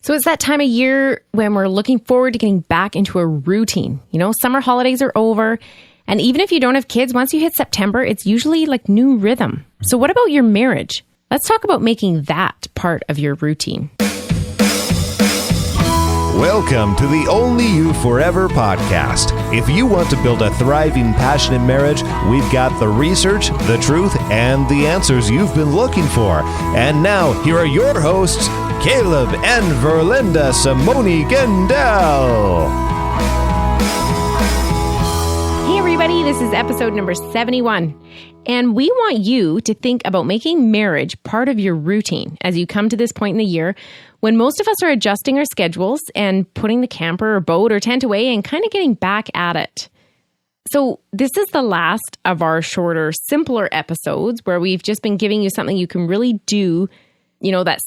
So it's that time of year when we're looking forward to getting back into a routine. You know, summer holidays are over. And even if you don't have kids, once you hit September, it's usually like new rhythm. So what about your marriage? Let's talk about making that part of your routine. Welcome to the Only You Forever podcast. If you want to build a thriving, passionate marriage, we've got the research, the truth, and the answers you've been looking for. And now, here are your hosts, Caleb and Verlynda Simone Gendel. Hey everybody, this is episode number 71. And we want you to think about making marriage part of your routine as you come to this point in the year when most of us are adjusting our schedules and putting the camper or boat or tent away and kind of getting back at it. So this is the last of our shorter, simpler episodes where we've just been giving you something you can really do, you know, that's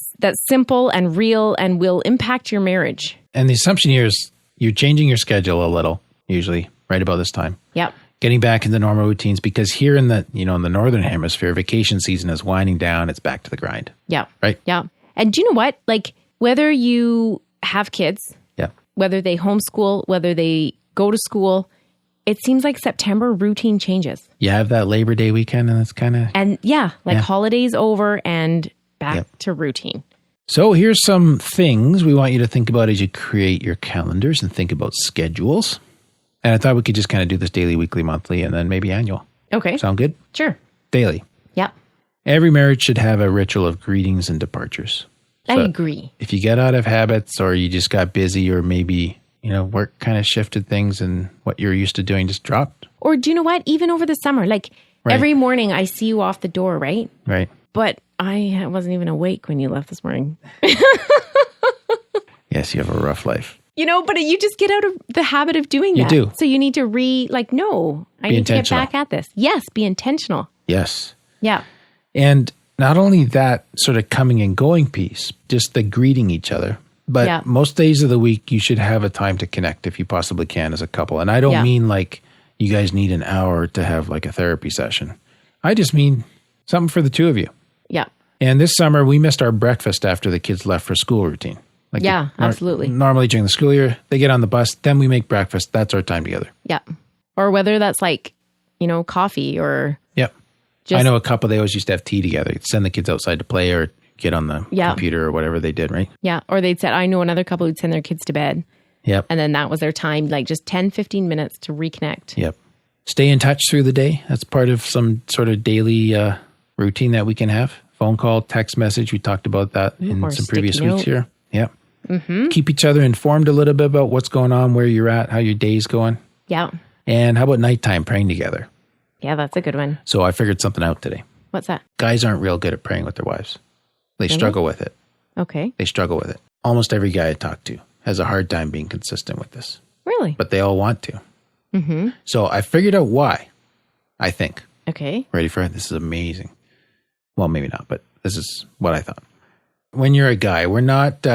simple and real and will impact your marriage. And the assumption here is you're changing your schedule a little, usually right about this time. Yep. Getting back into normal routines because here in the, in the Northern Hemisphere, vacation season is winding down. It's back to the grind. Yeah. Right? Yeah. And do you know what? Like, whether you have kids, yeah, whether they homeschool, whether they go to school, it seems like September routine changes. You have that Labor Day weekend and it's kind of... And holidays over and back to routine. So here's some things we want you to think about as you create your calendars and think about schedules. And I thought we could just kind of do this daily, weekly, monthly, and then maybe annual. Okay. Sound good? Sure. Daily. Yeah. Every marriage should have a ritual of greetings and departures. I agree. If you get out of habits or you just got busy or maybe, work kind of shifted things and what you're used to doing just dropped. Or do you know what? Even over the summer, every morning I see you off the door, right? Right. But I wasn't even awake when you left this morning. Yes, you have a rough life. But you just get out of the habit of doing that. You do. So you need to I need to get back at this. Yes, be intentional. Yes. Yeah. And not only that sort of coming and going piece, just the greeting each other, but most days of the week, you should have a time to connect if you possibly can as a couple. And I don't mean like you guys need an hour to have like a therapy session. I just mean something for the two of you. Yeah. And this summer, we missed our breakfast after the kids left for school routine. Absolutely. Normally during the school year, they get on the bus, then we make breakfast. That's our time together. Yeah. Or whether that's coffee or... Yep. I know a couple, they always used to have tea together. You'd send the kids outside to play or get on the computer or whatever they did, right? Yeah. Or I know another couple who'd send their kids to bed. Yep. And then that was their time, just 10, 15 minutes to reconnect. Yep. Stay in touch through the day. That's part of some sort of daily routine that we can have. Phone call, text message. We talked about that in some previous weeks here. Yep. Mm-hmm. Keep each other informed a little bit about what's going on, where you're at, how your day's going. Yeah. And how about nighttime praying together? Yeah, that's a good one. So I figured something out today. What's that? Guys aren't real good at praying with their wives. They struggle with it. Okay. They struggle with it. Almost every guy I talk to has a hard time being consistent with this. Really? But they all want to. Mm-hmm. So I figured out why, I think. Okay. Ready for it? This is amazing. Well, maybe not, but this is what I thought. When you're a guy, we're not,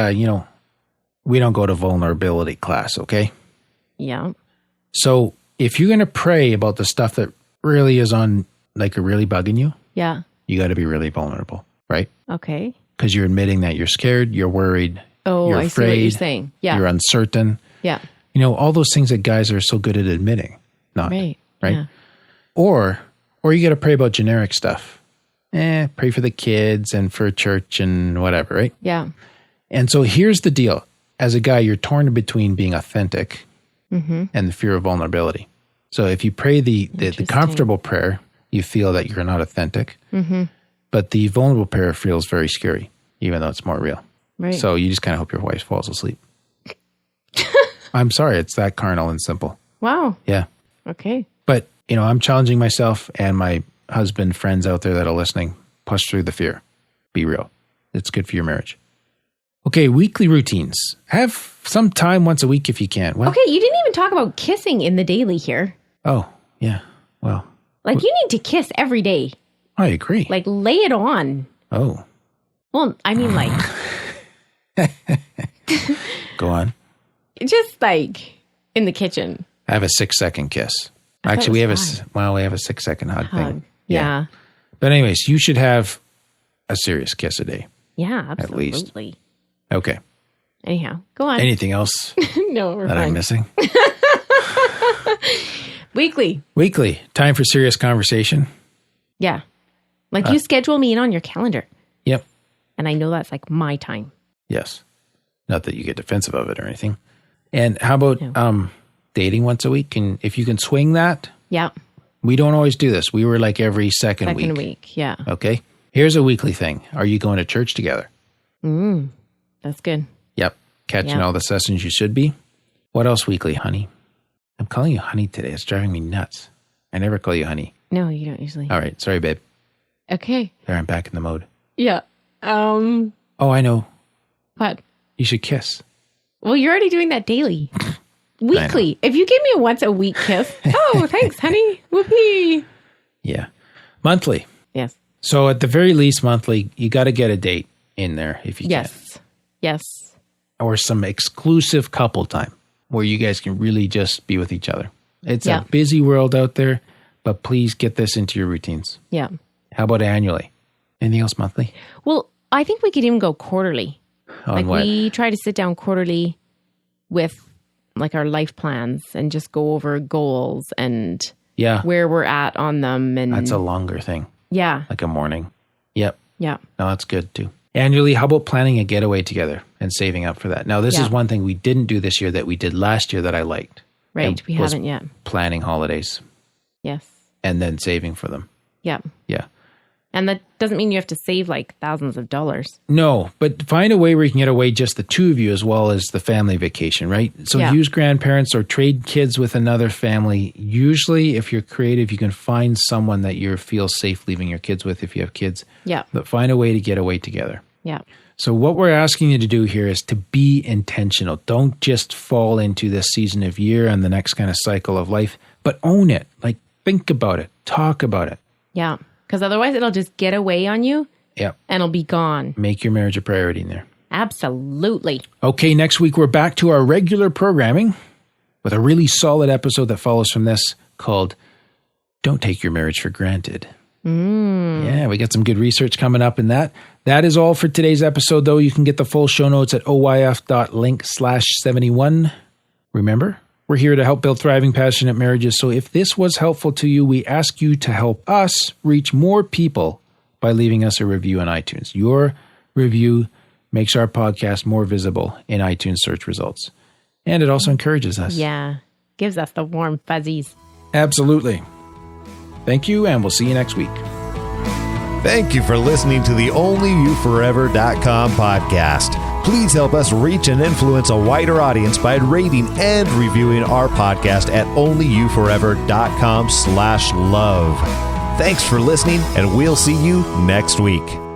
we don't go to vulnerability class, okay? Yeah. So if you're going to pray about the stuff that really is on, really bugging you, you got to be really vulnerable, right? Okay. Because you're admitting that you're scared, you're worried, you're afraid, see what you're saying. Yeah. You're uncertain. Yeah. All those things that guys are so good at admitting, not, right? Yeah. Or you got to pray about generic stuff. Pray for the kids and for church and whatever, right? Yeah. And so here's the deal. As a guy, you're torn between being authentic and the fear of vulnerability. So if you pray the comfortable prayer, you feel that you're not authentic. Mm-hmm. But the vulnerable prayer feels very scary, even though it's more real. Right. So you just kind of hope your wife falls asleep. I'm sorry, it's that carnal and simple. Wow. Yeah. Okay. But, I'm challenging myself and my husband, friends out there that are listening, push through the fear. Be real. It's good for your marriage. Okay, weekly routines. Have some time once a week if you can. Well, okay, you didn't even talk about kissing in the daily here. Oh, yeah. Well. You need to kiss every day. I agree. Lay it on. Oh. Well, I mean Go on. Just in the kitchen. I have a 6-second kiss. Actually, we have a 6-second hug thing. Yeah. But anyways, you should have a serious kiss a day. Yeah, absolutely. At least. Okay. Anyhow, go on. Anything else No, we're that fine. I'm missing? Weekly. Time for serious conversation. Yeah. Like you schedule me in on your calendar. Yep. And I know that's like my time. Yes. Not that you get defensive of it or anything. And how about dating once a week? And if you can swing that. Yeah. We don't always do this. We were like every second week. Yeah. Okay. Here's a weekly thing. Are you going to church together? That's good. Yep. Catching all the sessions you should be. What else weekly, honey? I'm calling you honey today. It's driving me nuts. I never call you honey. No, you don't usually. All right. Sorry, babe. Okay. There, I'm back in the mode. Yeah. Oh, I know. What? You should kiss. Well, you're already doing that daily. Weekly. If you give me a once a week kiss. Oh, thanks, honey. Whoopee. Yeah. Monthly. Yes. So at the very least monthly, you got to get a date in there if you can. Yes. Or some exclusive couple time where you guys can really just be with each other. It's a busy world out there, but please get this into your routines. Yeah. How about annually? Anything else monthly? Well, I think we could even go quarterly. On what? We try to sit down quarterly with like our life plans and just go over goals and where we're at on them. And that's a longer thing. Yeah. Like a morning. Yep. Yeah. No, that's good too. Annually, how about planning a getaway together and saving up for that? Now, this is one thing we didn't do this year that we did last year that I liked. Right. We haven't yet. Planning holidays. Yes. And then saving for them. Yeah. Yeah. And that doesn't mean you have to save like thousands of dollars. No, but find a way where you can get away just the two of you as well as the family vacation, right? So use grandparents or trade kids with another family. Usually, if you're creative, you can find someone that you feel safe leaving your kids with if you have kids. Yeah. But find a way to get away together. Yeah. So what we're asking you to do here is to be intentional. Don't just fall into this season of year and the next kind of cycle of life, but own it. Like think about it. Talk about it. Yeah. Because otherwise it'll just get away on you. Yeah. And it'll be gone. Make your marriage a priority in there. Absolutely. Okay, next week we're back to our regular programming with a really solid episode that follows from this called Don't Take Your Marriage for Granted. Yeah, we got some good research coming up in that. That is all for today's episode, though. You can get the full show notes at oyf.link/71. Remember, we're here to help build thriving, passionate marriages. So if this was helpful to you, we ask you to help us reach more people by leaving us a review on iTunes. Your review makes our podcast more visible in iTunes search results. And it also encourages us. Yeah. Gives us the warm fuzzies. Absolutely. Thank you, and we'll see you next week. Thank you for listening to the OnlyYouForever.com podcast. Please help us reach and influence a wider audience by rating and reviewing our podcast at OnlyYouForever.com/love. Thanks for listening, and we'll see you next week.